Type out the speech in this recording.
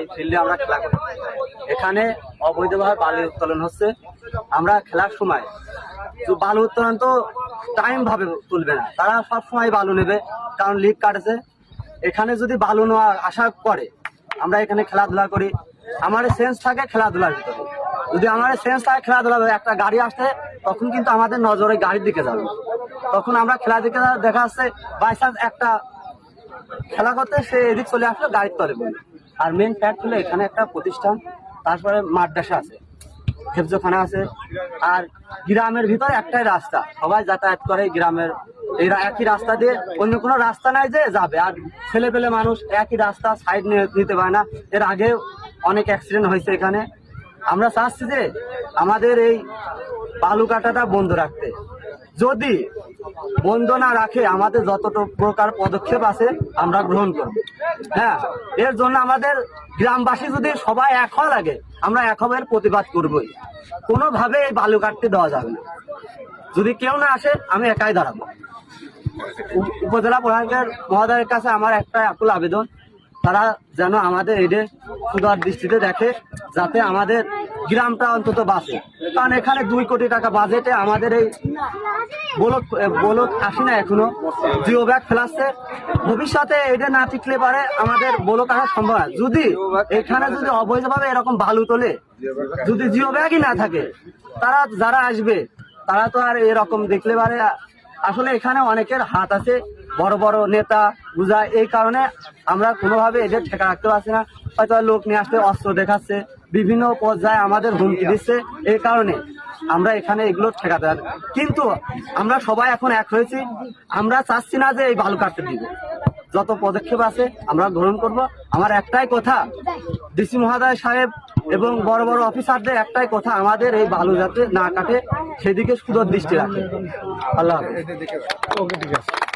এই ফিল্ডে আমরা খেলা করি, এখানে অবৈধভাবে বালু উত্তোলন হচ্ছে। আমরা খেলার সময় তো বালু উত্তোলন তো টাইম ভাবে তুলবে না, তারা সব সময় বালু নেবে, কারণ লিক কাটছে। এখানে যদি বালু নেওয়ার আশা করে আমরা এখানে খেলাধুলা করি, আমার সেন্স থাকে খেলাধুলার ভিতরে। যদি আমার সেন্স থাকে খেলাধুলা, একটা গাড়ি আসছে তখন কিন্তু আমাদের নজরে গাড়ির দিকে যাবে, তখন আমরা খেলা দিকে দেখা যাচ্ছে বাই চান্স একটা খেলা করতে সে এদিক চলে আসলো গাড়ির তলে বলে। আর মেন ফ্যাক্ট হলো এখানে একটা প্রতিষ্ঠান, তারপরে মাদ্রাসা আছে, হেফজখানা আছে, আর গ্রামের ভিতরে একটাই রাস্তা, সবাই যাতায়াত করে গ্রামের। এই একই রাস্তা দিয়ে, অন্য কোনো রাস্তা নাই যে যাবে। আর ছেলে পেলে মানুষ একই রাস্তা সাইড নিতে পারে না। এর আগে অনেক অ্যাক্সিডেন্ট হয়েছে এখানে। আমরা চাচ্ছি যে আমাদের এই বালু কাটাটা বন্ধ রাখতে। যদি বন্ধ না রাখে আমাদের যতটুকু প্রকার পদক্ষেপ আছে আমরা গ্রহণ করব। হ্যাঁ, এর জন্য আমাদের গ্রামবাসী যদি সবাই এক হওয়া লাগে, আমরা এক হবের প্রতিবাদ করবই। কোনোভাবে এই বালু কাটতে দেওয়া যাবে না। যদি কেউ না আসে আমি একাই দাঁড়াবো। উপজেলা প্রশাসকের মহোদয়ের কাছে আমার একটা আকুল আবেদন, তারা যেন আমাদের এদের সুদার দৃষ্টিতে দেখে, যাতে আমাদের গ্রামটা অন্তত বাঁচে। কারণ এখানে 2 কোটি টাকা বাজেটে আমাদের এই বলক আসি না এখনো, জিও ব্যাগ ফেলাচ্ছে। ভবিষ্যতে এটা না টিকলে পারে আমাদের বলক আসার সম্ভব না। যদি এখানে যদি অবৈধভাবে এরকম বালু তোলে, যদি জিও ব্যাগই না থাকে, তারা যারা আসবে তারা তো আর এরকম দেখলে পারে। আসলে এখানে অনেকের হাত আছে, বড় বড় নেতা বুঝায়, এই কারণে আমরা কোনোভাবে এদের ঠেকা রাখতে পারছি না। হয়তো লোক নিয়ে আসতে অস্ত্র দেখাচ্ছে, বিভিন্ন পর্যায়ে আমাদের হুমকি দিচ্ছে। এই কারণে আমরা এখানে এগুলো ঠেকাতে পারি। কিন্তু আমরা সবাই এখন এক হয়েছি, আমরা চাচ্ছি না যে এই বালু কাটতে দিব। যত পদক্ষেপ আছে আমরা গ্রহণ করব। আমার একটাই কথা, ডিসি মহোদয় সাহেব এবং বড় বড় অফিসারদের একটাই কথা, আমাদের এই বালু যাতে না কাটে সেদিকে সুদূর দৃষ্টি রাখে। আল্লাহ হাফেজ।